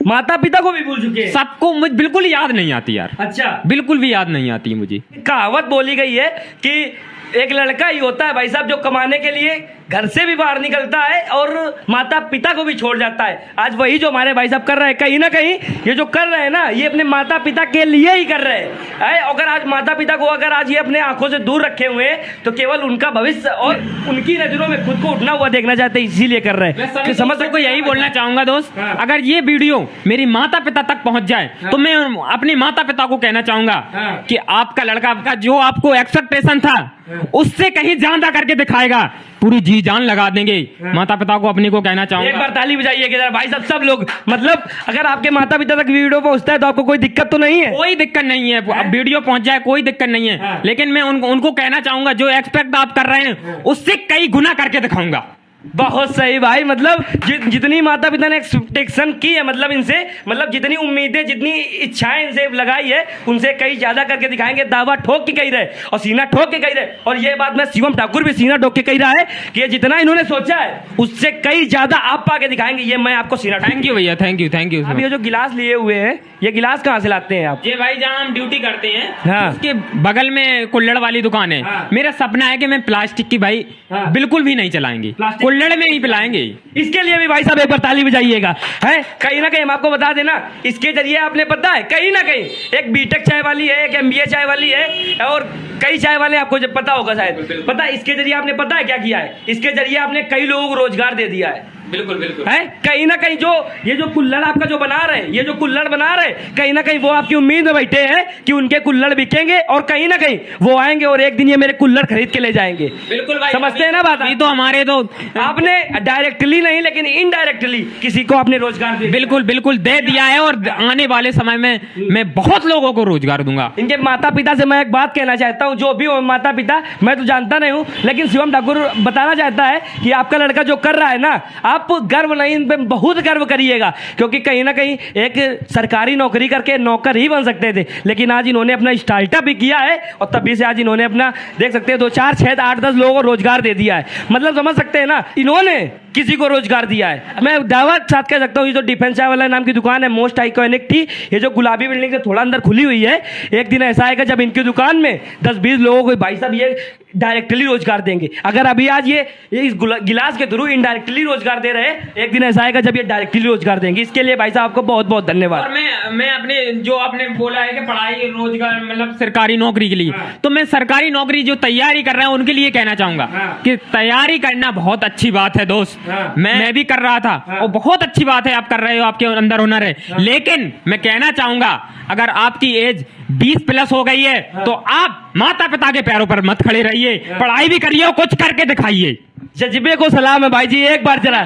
माता पिता को भी भूल चुके हैं? सबको मुझे बिल्कुल याद नहीं आती यार। अच्छा, बिल्कुल भी याद नहीं आती मुझे। कहावत बोली गई है कि एक लड़का ही होता है भाई साहब जो कमाने के लिए घर से भी बाहर निकलता है और माता पिता को भी छोड़ जाता है। आज वही जो हमारे भाई साहब कर रहे हैं, कहीं ना कहीं ये जो कर रहे हैं ना, ये अपने माता पिता के लिए ही कर रहे हैं। अगर आज माता पिता को अगर आज ये अपने आंखों से दूर रखे हुए हैं तो केवल उनका भविष्य और उनकी नजरों में खुद को उठना हुआ देखना चाहते हैं, इसीलिए कर रहे हैं। समझ को यही बोलना चाहूंगा दोस्त, अगर ये वीडियो मेरी माता पिता तक पहुंच जाए तो मैं अपने माता पिता को कहना चाहूंगा कि आपका लड़का, आपका जो आपको एक्सपेक्टेशन था उससे कहीं ज्यादा करके दिखाएगा, पूरी जी जान लगा देंगे। माता पिता को अपने को कहना चाहूंगा, एक बार ताली बजाइए भाई साहब सब लोग। मतलब अगर आपके माता पिता तक वीडियो पहुंचता है तो आपको कोई दिक्कत तो नहीं है? कोई दिक्कत नहीं है, अब वीडियो पहुंच जाए कोई दिक्कत नहीं है। लेकिन मैं उनको कहना चाहूंगा, जो एक्सपेक्ट आप कर रहे हैं उससे कई गुना करके दिखाऊंगा। बहुत सही भाई। मतलब जितनी माता पिता ने एक्सपेक्टेशन की है, मतलब इनसे, मतलब जितनी उम्मीदें, जितनी इच्छाएं इनसे लगाई है, उनसे कई ज्यादा करके दिखाएंगे। दावा ठोक के कही रहे और सीना ठोक के कही रहे, और ये बात मैं शिवम ठाकुर भी सीना ठोक के कही रहा है कि ये जितना इन्होंने सोचा है उससे कई ज्यादा आप पाके दिखाएंगे। ये मैं आपको सीना। थैंक यू भैया, थैंक यू। अब ये जो गिलास लिए हुए हैं, ये गिलास कहाँ से लाते हैं आप? ये भाई जहाँ हम ड्यूटी करते हैं उसके बगल में कुल्हड़ वाली दुकान है। मेरा सपना है कि मैं प्लास्टिक की भाई बिल्कुल भी नहीं चलाएंगे, कुल्हड़ में ही पिलाएंगे। इसके लिए भी भाई साहब एक बार ताली बजाइएगा। है कहीं ना कहीं हम आपको बता देना, इसके जरिए आपने पता है कहीं ना कहीं एक बीटेक चाय वाली है, एक MBA चाय वाली है, और कई चाय वाले आपको जब पता होगा शायद, पता इसके जरिए आपने पता है क्या किया है? इसके जरिए आपने कई लोगों को रोजगार दे दिया है। बिल्कुल है कहीं ना कहीं जो ये जो कुल्हड़ आपका जो बना रहे, ये जो कुल्हड़ बना रहे, कहीं ना कहीं वो आपकी उम्मीद में बैठे हैं कि उनके कुल्हड़ बिकेंगे और कहीं ना कहीं वो आएंगे और एक दिन ये मेरे कुल्हड़ खरीद के ले जाएंगे। बिल्कुल भाई, समझते हैं ना बात? तो हमारे तो आपने डायरेक्टली नहीं लेकिन इनडायरेक्टली किसी को आपने रोजगार दिया। बिल्कुल दे दिया है, और आने वाले समय में मैं बहुत लोगों को रोजगार दूंगा। इनके माता पिता से मैं एक बात कहना चाहता हूँ, जो भी हो माता पिता, मैं तो जानता नहीं हूँ, लेकिन शिवम ठाकुर बताना चाहता है कि आपका लड़का जो कर रहा है ना, आप गर्व नहीं, इन पे बहुत गर्व करिएगा, क्योंकि कहीं ना कहीं एक सरकारी नौकरी करके नौकर ही बन सकते थे, लेकिन आज इन्होंने अपना स्टार्टअप भी किया है और तभी से आज इन्होंने अपना देख सकते हैं 2 4 6 8 10 लोगों को रोजगार दे दिया है। मतलब समझ सकते हैं ना, इन्होंने किसी को रोजगार दिया है। मैं दावा साथ कह सकता हूँ, ये जो डिफेंस चाय वाला नाम की दुकान है, मोस्ट आइकॉनिक थी, ये जो गुलाबी बिल्डिंग से थोड़ा अंदर खुली हुई है, एक दिन ऐसा आएगा जब इनकी दुकान में 10-20 लोगों को भाई साहब ये डायरेक्टली रोजगार देंगे। अगर अभी आज ये इस गिलास के थ्रू इनडायरेक्टली रोजगार दे रहे हैं, एक दिन ऐसा आएगा जब ये डायरेक्टली रोजगार देंगे। इसके लिए भाई साहब आपको बहुत बहुत धन्यवाद। और मैं अपने जो आपने बोला है कि पढ़ाई रोजगार मतलब सरकारी नौकरी के लिए, तो मैं सरकारी नौकरी जो तैयारी कर रहे हैं उनके लिए कहना चाहूंगा कि तैयारी करना बहुत अच्छी बात है दोस्त। मैं भी कर रहा था और बहुत अच्छी बात है आप कर रहे हो, आपके अंदर हुनर है। लेकिन मैं कहना चाहूंगा, अगर आपकी एज 20+ हो गई है तो आप माता पिता के पैरों पर मत खड़े रहिए, पढ़ाई भी करिए और कुछ करके दिखाइए। जज्बे को सलाम है भाई जी, एक बार जरा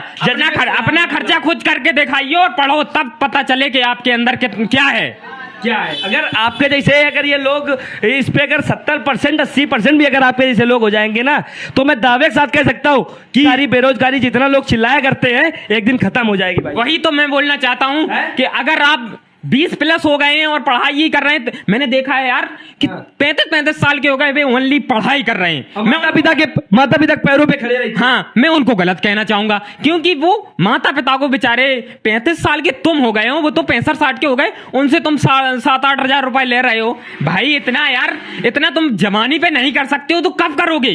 अपना खर्चा खुद करके दिखाइए और पढ़ो, तब पता चले कि आपके अंदर क्या है। अगर आपके जैसे अगर ये लोग इस पे अगर 70% 80% भी अगर आपके जैसे लोग हो जाएंगे ना, तो मैं दावे के साथ कह सकता हूँ कि सारी बेरोजगारी जितना लोग चिल्लाया करते हैं एक दिन खत्म हो जाएगी भाई। वही तो मैं बोलना चाहता हूँ कि अगर आप 20+ हो गए हैं और पढ़ाई ही कर रहे हैं, मैंने देखा है यार कि 35 साल के हो गए वे ओनली पढ़ाई कर रहे हैं। माता पिता के पैरों पे खड़े रहे। हाँ, मैं उनको गलत कहना चाहूंगा, क्योंकि वो माता पिता को बेचारे 35 साल के तुम हो गए हो, वो तो 65-60 के हो गए, उनसे तुम 7-8 हजार रुपए ले रहे हो भाई। इतना तुम जवानी पे नहीं कर सकते हो तो कब करोगे?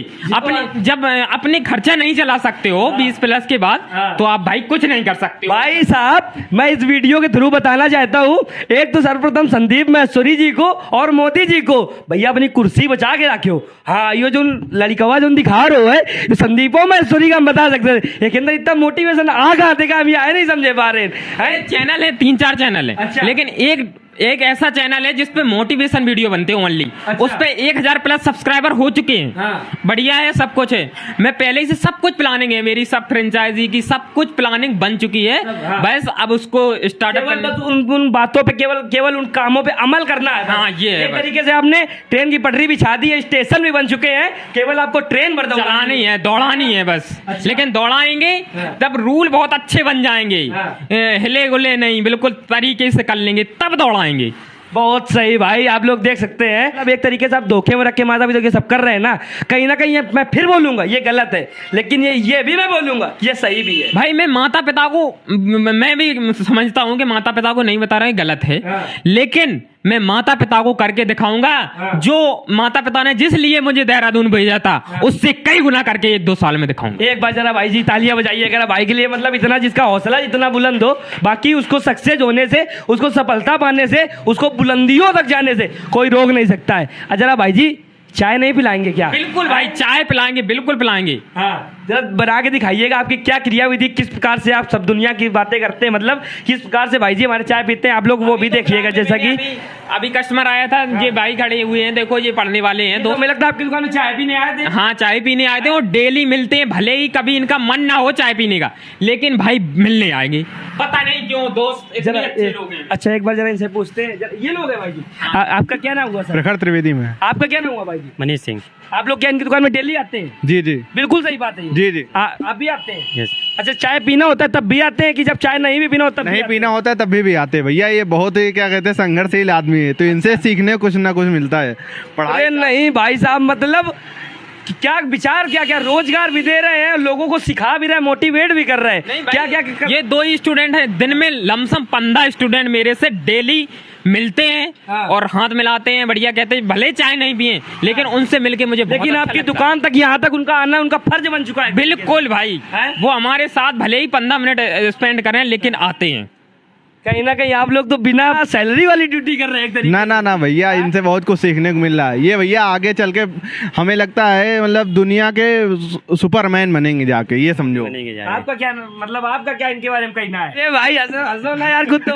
जब अपने खर्चा नहीं चला सकते हो 20+ के बाद, तो आप भाई कुछ नहीं कर सकते। भाई साहब मैं इस वीडियो के थ्रू बताना चाहता हूँ, एक तो सर्वप्रथम संदीप महेश्वरी जी को और मोदी जी को, भैया अपनी कुर्सी बचा के रखियो। हाँ, ये जो लड़कवा जो दिखा रहे हो है संदीपो महेश्वरी का हम बता सकते हैं, एक अंदर इतना मोटिवेशन आ कहाँ थे, हम ये नहीं समझे पा रहे हैं। चैनल है 3-4 चैनल है। अच्छा। लेकिन एक एक ऐसा चैनल है जिसपे मोटिवेशन वीडियो बनते हैं ओनली। अच्छा। उस पे 1000 प्लस सब्सक्राइबर हो चुके हैं। हाँ। बढ़िया है, सब कुछ है। मैं पहले ही से सब कुछ प्लानिंग है, मेरी सब फ्रेंचाइजी की सब कुछ प्लानिंग बन चुकी है। हाँ। बस अब उसको स्टार्टअप केवल बस उन बातों पे केवल उन कामों पे अमल करना है। हाँ, ये है एक बस। तरीके से आपने ट्रेन की पटरी बिछा दी है, स्टेशन भी बन चुके हैं, केवल आपको ट्रेन पर चलानी है, दौड़ानी है बस। अच्छा। लेकिन दौड़ाएंगे हाँ। तब रूल बहुत अच्छे बन जाएंगे। हाँ। हिले गुले नहीं, बिल्कुल तरीके से कर लेंगे तब दौड़ाएंगे। बहुत सही भाई, आप लोग देख सकते हैं। अब एक तरीके से आप धोखे में रख के माता पिता के सब कर रहे हैं ना, कहीं ना कहीं मैं फिर बोलूंगा ये गलत है, लेकिन ये भी मैं बोलूंगा ये सही भी है। भाई मैं माता पिता को, मैं भी समझता हूँ कि माता पिता को नहीं बता रहा है गलत है, हाँ। लेकिन मैं माता पिता को करके दिखाऊंगा। हाँ। जो माता पिता ने जिस लिए मुझे देहरादून भेजा था, उससे कई गुना करके 1-2 साल में दिखाऊंगा। एक बार जरा भाई जी तालियां बजाइएगा भाई के लिए, मतलब इतना जिसका हौसला इतना बुलंद हो, बाकी उसको सक्सेस होने से, उसको सफलता पाने से, उसको बुलंदियों तक जाने से कोई रोक नहीं सकता है। जरा भाई जी चाय नहीं पिलाएंगे क्या? बिल्कुल भाई, चाय पिलाएंगे, बिल्कुल पिलाएंगे। हाँ, जरा बना के दिखाइएगा आपकी क्या क्रियाविधि, किस प्रकार से आप सब दुनिया की बातें करते हैं, मतलब किस प्रकार से भाई जी हमारे चाय पीते हैं, आप लोग वो भी देखिएगा। जैसा कि अभी कस्टमर आया था, ये भाई खड़े हुए हैं, देखो ये पढ़ने वाले हैं तो दो। मुझे लगता है आपकी दुकान में चाय पीने आए थे। हाँ, चाय पीने आए थे और डेली मिलते हैं, भले ही कभी इनका मन ना हो चाय पीने का, लेकिन भाई मिलने आएंगे। पता नहीं क्यों दोस्त इतने अच्छे लोग हैं। अच्छा एक बार जरा इनसे पूछते हैं, ये लोग हैं भाई जी। आपका क्या नाम हुआ सर? प्रखर त्रिवेदी में। आपका क्या नाम हुआ भाई जी? मनीष सिंह। आप लोग क्या इनकी दुकान में डेली आते हैं? जी जी बिल्कुल सही बात है ये। जी जी। आप भी आते हैं? यस। अच्छा, चाय पीना होता है तब भी आते हैं कि जब चाय नहीं भी पीना होता तब नहीं भी पीना होता है तब भी आते हैं भैया। ये बहुत ही क्या कहते हैं संघर्षशील आदमी है, तो इनसे सीखने कुछ ना कुछ मिलता है। अरे नहीं भाई साहब, मतलब क्या विचार, क्या क्या रोजगार भी दे रहे हैं, लोगों को सिखा भी रहे हैं, मोटिवेट भी कर रहे हैं। क्या क्या ये 2 ही स्टूडेंट हैं, दिन में लमसम 15 स्टूडेंट मेरे से डेली मिलते हैं। हाँ। और हाथ मिलाते हैं, बढ़िया कहते हैं, भले चाय नहीं पिए लेकिन उनसे मिलके मुझे बहुत लेकिन अच्छा आपकी लगता है। दुकान तक, यहाँ तक उनका आना उनका फर्ज बन चुका है। बिल्कुल भाई, हैं? वो हमारे साथ भले ही 15 मिनट स्पेंड करें लेकिन आते हैं। कहीं ना कहीं आप लोग तो बिना सैलरी वाली ड्यूटी कर रहे हैं एक तरीके ना ना ना भैया, इनसे बहुत कुछ सीखने को मिल रहा है। ये भैया आगे चल के हमें लगता है मतलब दुनिया के सुपरमैन बनेंगे जाके, ये समझो। बनेंगे से। जाएंगे। आपका क्या, मतलब आपका क्या इनके बारे में कहना है? अरे भाई हंसो ना यार, खुद तो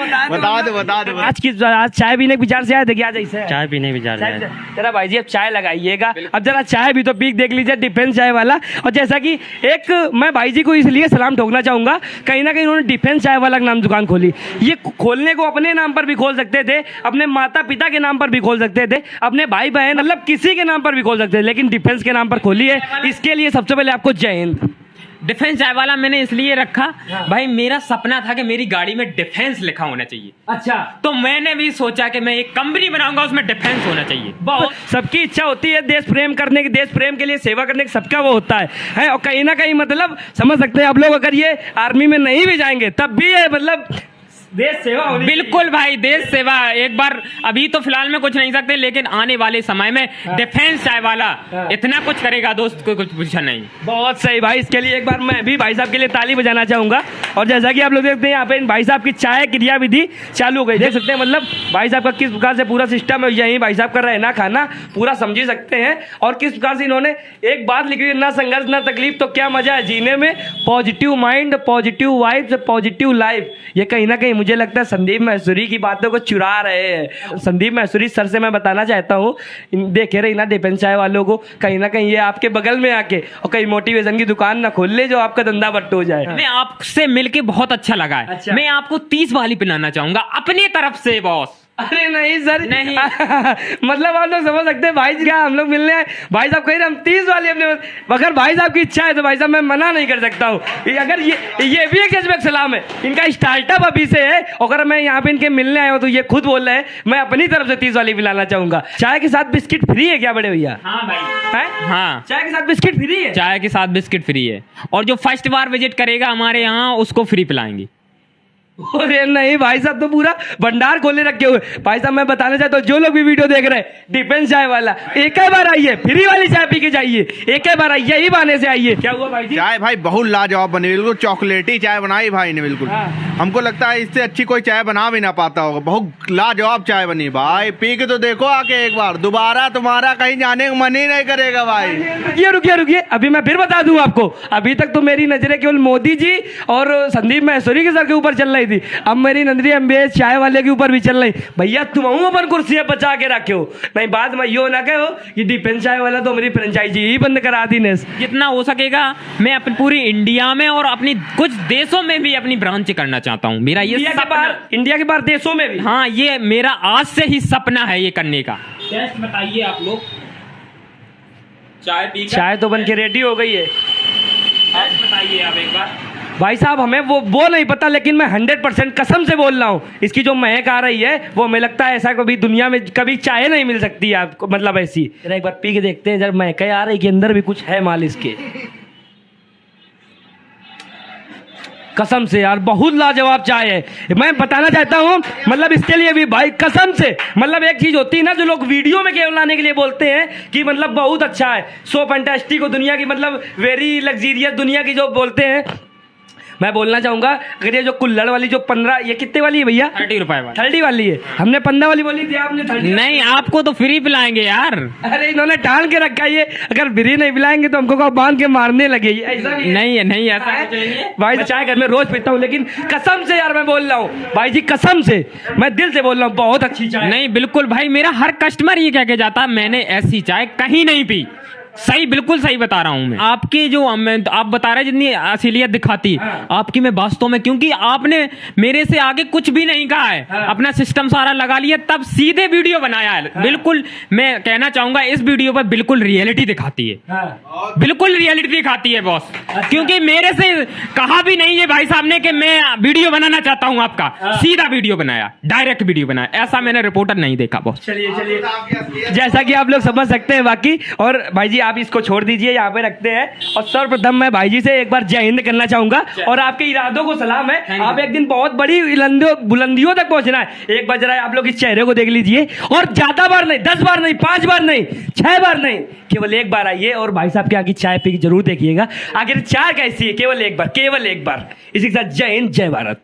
बता दो। आज चाय पीने के विचार से आए थे क्या? जैसे चाय पीने भी जा रहे हैं। जरा भाई जी अब चाय लगाइएगा, अब जरा चाय भी तो पीक देख लीजिए, डिफेंस चाय वाला। और जैसा कि एक मैं भाई जी को इसलिए सलाम ठोकना चाहूंगा, कहीं ना कहीं उन्होंने डिफेंस चाय वाला नाम दुकान खोली। ये खोलने को अपने नाम पर भी खोल सकते थे, अपने माता पिता के नाम पर भी खोल सकते थे, अपने भाई बहन मतलब किसी के नाम पर भी खोल सकते थे, लेकिन डिफेंस के नाम पर खोली है। इसके लिए सबसे पहले आपको जय हिंद। डिफेंस चाय वाला मैंने इसलिए रखा, भाई मेरा सपना था कि मेरी गाड़ी में डिफेंस लिखा होना चाहिए। अच्छा, तो मैंने भी सोचा कि मैं एक कंपनी बनाऊंगा, उसमें डिफेंस होना चाहिए। बहुत सबकी इच्छा होती है देश प्रेम करने की, देश प्रेम के लिए सेवा करने की, सबका वो होता है। और कहीं ना कहीं मतलब समझ सकते हैं आप लोग, अगर ये आर्मी में नहीं भी जाएंगे तब भी ये मतलब देश सेवा होनी बिल्कुल भाई, देश सेवा। एक बार अभी तो फिलहाल में कुछ नहीं सकते, लेकिन आने वाले समय में डिफेंस चाय वाला इतना कुछ करेगा दोस्त, को कुछ पूछा नहीं। बहुत सही भाई, इसके लिए एक बार मैं भी भाई साहब के लिए ताली बजाना चाहूंगा। और जैसा कि आप लोग देखते हैं यहाँ पे भाई साहब की चाय क्रिया विधि चालू हो गई, देख सकते हैं मतलब भाई साहब का किस प्रकार से पूरा सिस्टम है, यही भाई साहब का रहना खाना पूरा समझ सकते हैं। और किस प्रकार से इन्होंने एक बात लिखी, ना संघर्ष ना तकलीफ तो क्या मजा है जीने में, positive mind, positive vibes, positive life. ये कहीं ना कहीं मुझे लगता है संदीप महेश्वरी की बातों को चुरा रहे हैं। संदीप महेश्वरी सर से मैं बताना चाहता हूँ, देखे रहे ना डिफेंस चाय वालों को, कहीं ना कहीं ये आपके बगल में आके और कहीं मोटिवेशन की दुकान ना खोल ले जो आपका धंधा बट्ट हो जाए। मैं आपसे मिलके बहुत अच्छा लगा है। अच्छा। मैं आपको 30 वाली पिलाना चाहूंगा अपनी तरफ से बॉस। अरे नहीं सर, नहीं। मतलब आप लोग समझ सकते हैं भाई जी, क्या हम लोग मिलने आए, भाई साहब कह रहे हम 30 वाली अपने, अगर भाई साहब की इच्छा है तो भाई साहब मैं मना नहीं कर सकता हूँ। अगर ये भी एक जज्बे सलाम है, इनका स्टार्टअप अभी से है। अगर मैं यहाँ पे इनके मिलने आया हूँ तो ये खुद बोल रहे हैं मैं अपनी तरफ से 30 वाली पिलाना चाहूंगा। चाय के साथ बिस्किट फ्री है क्या बड़े भैया? हाँ भाई, है? हाँ, चाय के साथ बिस्किट फ्री है? चाय के साथ बिस्किट फ्री है, और जो फर्स्ट बार विजिट करेगा हमारे यहाँ उसको फ्री पिलाएंगे। अरे नहीं भाई साहब तो पूरा भंडार खोले रखे हुए। भाई साहब मैं बताना चाहता हूँ, जो लोग भी वीडियो देख रहे हैं, डिफेंस चाय वाला एक ही बार आइए, फ्री वाली चाय पी के जाइए, एक ही बार आइए, यही बहाने से आइए। क्या हुआ भाई जी? चाय भाई बहुत लाजवाब बनी, बिल्कुल चॉकलेटी चाय बनाई भाई ने बिल्कुल। हाँ। हमको लगता है इससे अच्छी कोई चाय बना भी ना पाता होगा। बहुत लाजवाब चाय बनी भाई, पी के तो देखो आके एक बार, दोबारा तुम्हारा कहीं जाने का मन ही नहीं करेगा भाई। रुकिए, अभी मैं फिर बता दूं आपको, अभी तक तो मेरी नजरें केवल मोदी जी और संदीप महेश्वरी के सर के ऊपर चल रही आई थी। अब मेरी नंदरी MBA चाय वाले के ऊपर भी चल रही। भैया तुम अपन कुर्सियां बचा के रखे हो, नहीं बाद में यो ना कहो कि डिफेंस चाय वाला तो मेरी फ्रेंचाइजी ही बंद करा दी ने। जितना हो सकेगा मैं अपनी पूरी इंडिया में और अपनी कुछ देशों में भी अपनी ब्रांच करना चाहता हूँ। मेरा ये इंडिया के बाहर देशों में भी, हाँ ये मेरा आज से ही सपना है ये करने का। टेस्ट बताइए आप लोग, चाय पी, चाय तो बन के रेडी हो गई है। टेस्ट बताइए आप एक बार। भाई साहब हमें वो नहीं पता, लेकिन मैं 100% कसम से बोल रहा हूँ, इसकी जो महक आ रही है वो हमें लगता है ऐसा कभी दुनिया में कभी चाय नहीं मिल सकती है आपको, मतलब ऐसी। एक बार पी के देखते हैं, जब महक आ रही कि अंदर भी कुछ है माल इसके। कसम से यार बहुत लाजवाब चाय है। मैं बताना चाहता हूँ मतलब इसके लिए भी भाई कसम से, मतलब एक चीज होती है ना जो लोग वीडियो में केवल लाने के लिए बोलते हैं कि मतलब बहुत अच्छा है, सो फैंटास्टिक हो दुनिया की, मतलब वेरी लग्जीरियस दुनिया की जो बोलते हैं। मैं बोलना चाहूंगा अगर ये जो कुल्हड़ वाली जो 15, ये कितने वाली है भैया? 30 रुपए वाली। 30 वाली है, हमने 15 वाली बोली थी, आपने 30। नहीं आपको तो फ्री पिलाएंगे यार। अरे इन्होंने टाल के रखा है ये, अगर फ्री नहीं पिलाएंगे तो हमको बांध के मारने लगे। ऐसा नहीं ऐसा कुछ नहीं है भाई। चाय घर में रोज पीता हूँ, लेकिन कसम से यार मैं बोल रहा हूँ भाई जी, कसम से मैं दिल से बोल रहा हूँ, बहुत अच्छी चाय। नहीं बिल्कुल भाई, मेरा हर कस्टमर ये कह के जाता है मैंने ऐसी चाय कहीं नहीं पी। सही, बिल्कुल सही बता रहा हूं मैं। आपकी जो आप बता रहे जितनी असलियत दिखाती आपकी मैं वास्तव में, क्योंकि आपने मेरे से आगे कुछ भी नहीं कहा है, अपना सिस्टम सारा लगा लिया तब सीधे वीडियो बनाया है। बिल्कुल मैं कहना चाहूंगा इस वीडियो पर बिल्कुल रियलिटी दिखाती है, बिल्कुल रियलिटी दिखाती है बॉस। क्योंकि मेरे से कहा भी नहीं है भाई साहब ने कि मैं वीडियो बनाना चाहता हूं आपका, सीधा वीडियो बनाया, डायरेक्ट वीडियो बनाया। ऐसा मैंने रिपोर्टर नहीं देखा बॉस। चलिए जैसा कि आप लोग समझ सकते हैं बाकी। और भाई जी आप इसको छोड़ दीजिए, यहाँ पे रखते हैं। और सर्वप्रथम मैं भाई जी से एक बार जय हिंद करना चाहूंगा, और आपके इरादों को सलाम है। आप एक दिन बहुत बड़ी बुलंदियों तक पहुंचना है। एक बार जरा आप लोग इस चेहरे को देख लीजिए, और ज्यादा बार नहीं, 10 बार नहीं, 5 बार नहीं, 6 बार नहीं, केवल एक बार आइए और भाई साहब के आगे चाय पी के जरूर देखिएगा। आखिर चाय कैसी है, केवल एक बार, केवल एक बार। इसी के साथ जय हिंद, जय भारत।